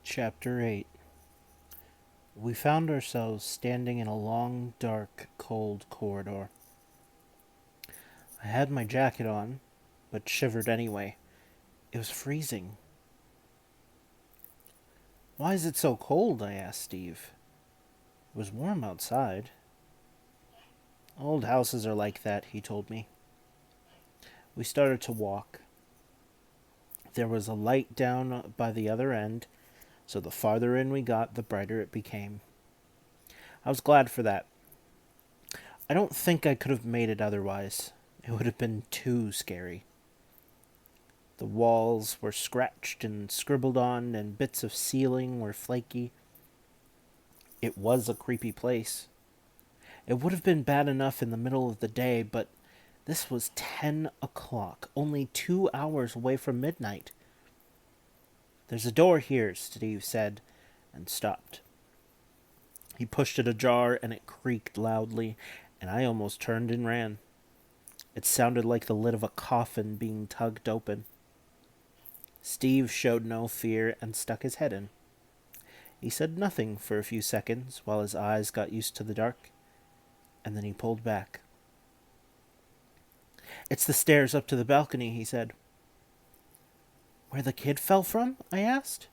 Chapter 8. We found ourselves standing in a long, dark, cold corridor. I had my jacket on, but shivered anyway. It was freezing. "Why is it so cold?" I asked Steve. It was warm outside. "Old houses are like that," he told me. We started to walk. There was a light down by the other end, so the farther in we got, the brighter it became. I was glad for that. I don't think I could have made it otherwise. It would have been too scary. The walls were scratched and scribbled on, and bits of ceiling were flaky. It was a creepy place. It would have been bad enough in the middle of the day, but this was 10 o'clock, only 2 hours away from midnight. "There's a door here," Steve said, and stopped. He pushed it ajar, and it creaked loudly, and I almost turned and ran. It sounded like the lid of a coffin being tugged open. Steve showed no fear and stuck his head in. He said nothing for a few seconds while his eyes got used to the dark, and then he pulled back. "It's the stairs up to the balcony," he said. "Where the kid fell from?" I asked.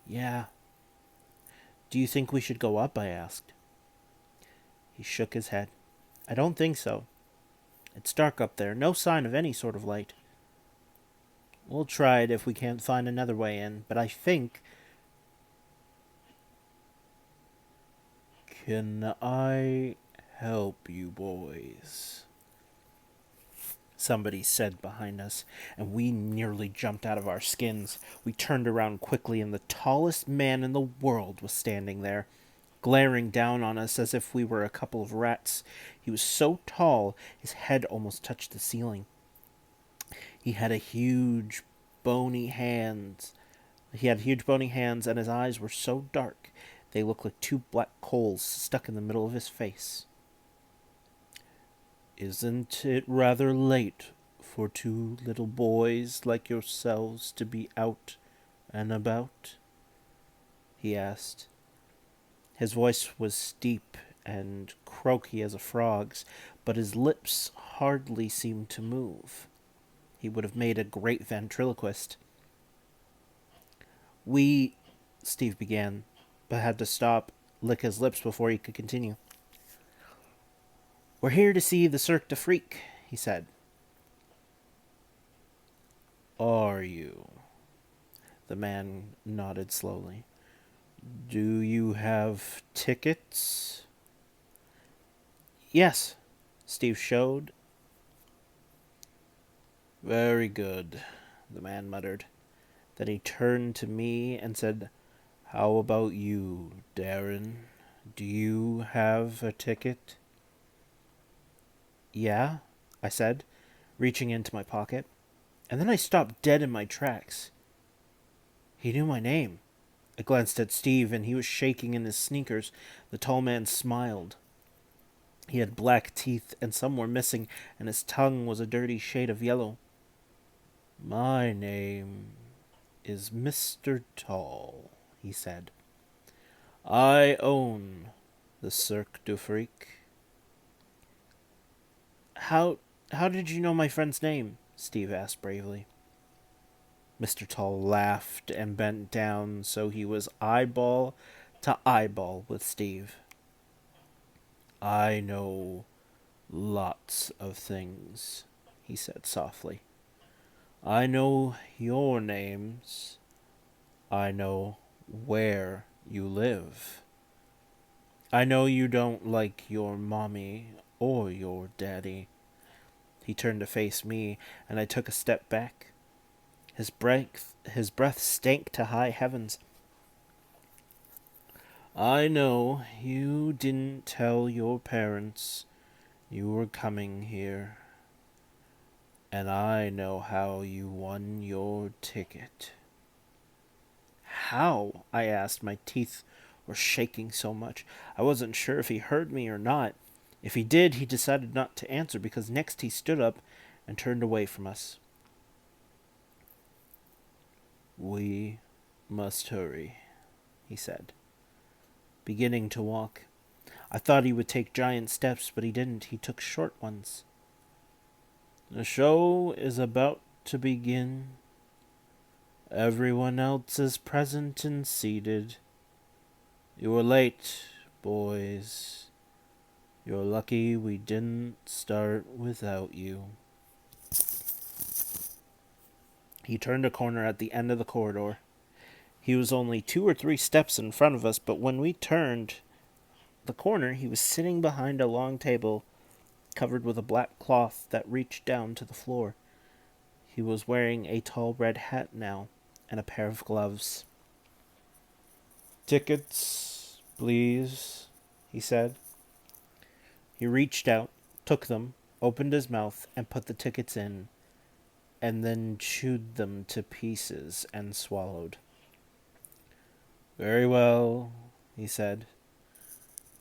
"Yeah." "Do you think we should go up?" I asked. He shook his head. "I don't think so. It's dark up there, no sign of any sort of light. We'll try it if we can't find another way in, but I think..." "Can I help you boys?" somebody said behind us, and we nearly jumped out of our skins. We turned around quickly, and the tallest man in the world was standing there, glaring down on us as if we were a couple of rats. He was so tall, his head almost touched the ceiling. He had bony hands. He had huge bony hands, and his eyes were so dark they looked like two black coals stuck in the middle of his face. "Isn't it rather late for two little boys like yourselves to be out and about?" he asked. His voice was deep and croaky as a frog's, but his lips hardly seemed to move. He would have made a great ventriloquist. "We..." Steve began, but had to stop, lick his lips before he could continue. "We're here to see the Cirque du Freak," he said. "Are you?" The man nodded slowly. "Do you have tickets?" "Yes," Steve showed. "Very good," the man muttered. Then he turned to me and said, "How about you, Darren? Do you have a ticket?" "Yeah," I said, reaching into my pocket. And then I stopped dead in my tracks. He knew my name. I glanced at Steve, and he was shaking in his sneakers. The tall man smiled. He had black teeth, and some were missing, and his tongue was a dirty shade of yellow. "My name is Mr. Tall," he said. "I own the Cirque du Freak." How did you know my friend's name?" Steve asked bravely. Mr. Tall laughed and bent down so he was eyeball to eyeball with Steve. "I know lots of things," he said softly. "I know your names. I know where you live. I know you don't like your mommy or your daddy." He turned to face me, and I took a step back. His breath stank to high heavens. "I know you didn't tell your parents you were coming here. And I know how you won your ticket." "How?" I asked. My teeth were shaking so much. I wasn't sure if he heard me or not. If he did, he decided not to answer, because next he stood up and turned away from us. "We must hurry," he said, beginning to walk. I thought he would take giant steps, but he didn't. He took short ones. The show is about to begin. Everyone else is present and seated. You were late, boys. You're lucky we didn't start without you. He turned a corner at the end of the corridor. He was only 2 or 3 steps in front of us, but when we turned the corner, he was sitting behind a long table covered with a black cloth that reached down to the floor. He was wearing a tall red hat now and a pair of gloves. "Tickets, please," he said. He reached out, took them, opened his mouth, and put the tickets in, and then chewed them to pieces and swallowed. "Very well," he said.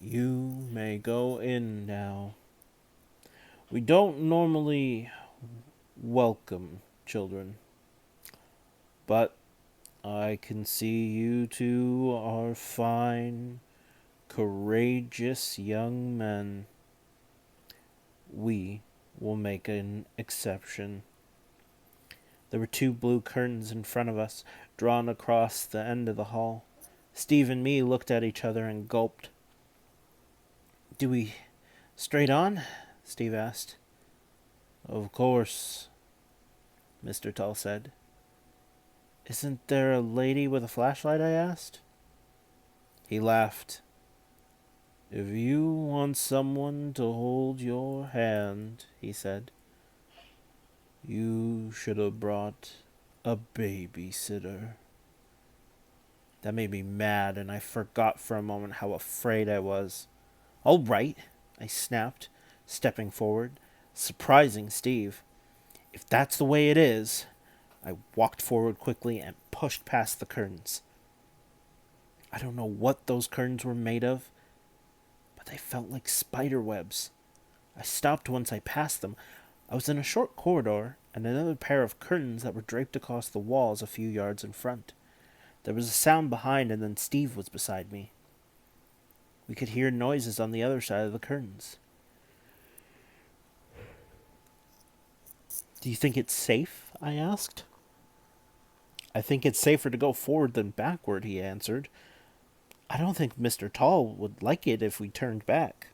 "You may go in now. We don't normally welcome children, but I can see you two are fine, courageous young men. We will make an exception." There were 2 blue curtains in front of us, drawn across the end of the hall. Steve and me looked at each other and gulped. "Do we straight on?" Steve asked. "Of course," Mr. Tull said. "Isn't there a lady with a flashlight?" I asked. He laughed. "If you want someone to hold your hand," he said, "you should have brought a babysitter." That made me mad, and I forgot for a moment how afraid I was. "All right," I snapped, stepping forward, surprising Steve. "If that's the way it is." I walked forward quickly and pushed past the curtains. I don't know what those curtains were made of, but they felt like spider webs. I stopped once I passed them. I was in a short corridor, and another pair of curtains that were draped across the walls a few yards in front. There was a sound behind, and then Steve was beside me. We could hear noises on the other side of the curtains. "Do you think it's safe?" I asked. "I think it's safer to go forward than backward," he answered. "I don't think Mr. Tull would like it if we turned back."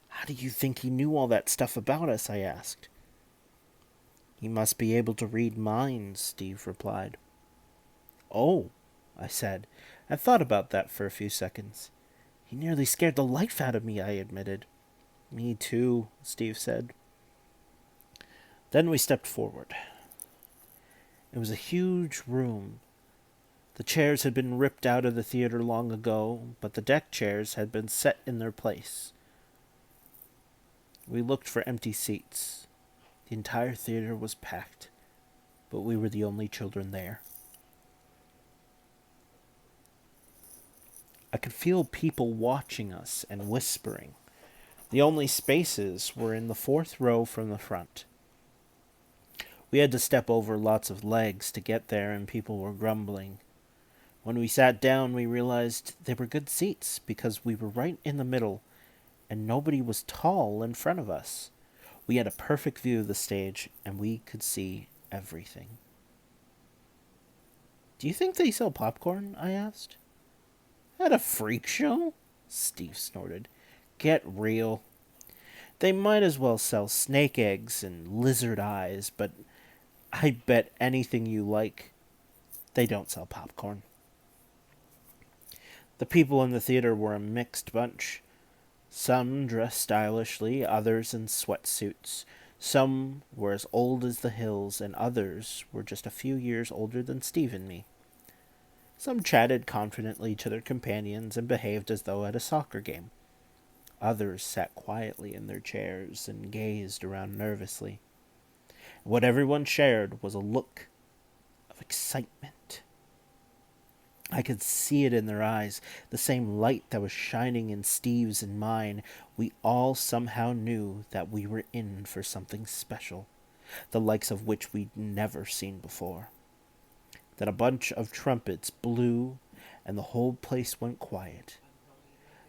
"How do you think he knew all that stuff about us?" I asked. "He must be able to read minds," Steve replied. "Oh," I said. I thought about that for a few seconds. "He nearly scared the life out of me," I admitted. "Me too," Steve said. Then we stepped forward. It was a huge room. The chairs had been ripped out of the theater long ago, but the deck chairs had been set in their place. We looked for empty seats. The entire theater was packed, but we were the only children there. I could feel people watching us and whispering. The only spaces were in the 4th row from the front. We had to step over lots of legs to get there, and people were grumbling. When we sat down, we realized they were good seats because we were right in the middle, and nobody was tall in front of us. We had a perfect view of the stage, and we could see everything. "Do you think they sell popcorn?" I asked. "At a freak show?" Steve snorted. "Get real. They might as well sell snake eggs and lizard eyes, but I bet anything you like, they don't sell popcorn." The people in the theater were a mixed bunch. Some dressed stylishly, others in sweatsuits. Some were as old as the hills, and others were just a few years older than Steve and me. Some chatted confidently to their companions and behaved as though at a soccer game. Others sat quietly in their chairs and gazed around nervously. What everyone shared was a look of excitement. I could see it in their eyes, the same light that was shining in Steve's and mine. We all somehow knew that we were in for something special, the likes of which we'd never seen before. Then a bunch of trumpets blew, and the whole place went quiet.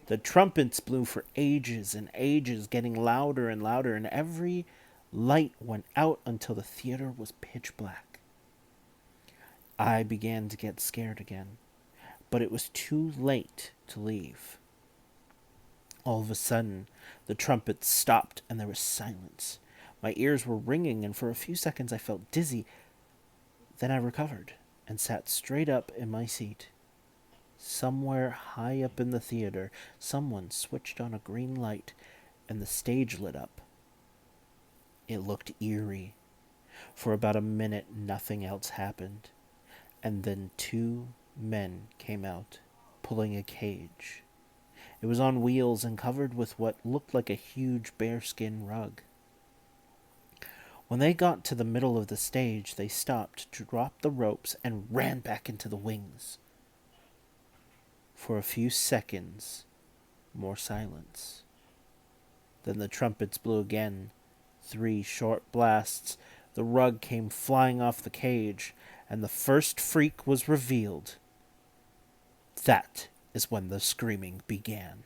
The trumpets blew for ages and ages, getting louder and louder, and every light went out until the theater was pitch black. I began to get scared again, but it was too late to leave. All of a sudden, the trumpets stopped and there was silence. My ears were ringing, and for a few seconds I felt dizzy. Then I recovered and sat straight up in my seat. Somewhere high up in the theater, someone switched on a green light, and the stage lit up. It looked eerie. For about a minute, nothing else happened. And then 2 men came out, pulling a cage. It was on wheels and covered with what looked like a huge bearskin rug. When they got to the middle of the stage, they stopped, dropped the ropes, and ran back into the wings. For a few seconds, more silence. Then the trumpets blew again. 3 short blasts. The rug came flying off the cage, and the first freak was revealed. That is when the screaming began.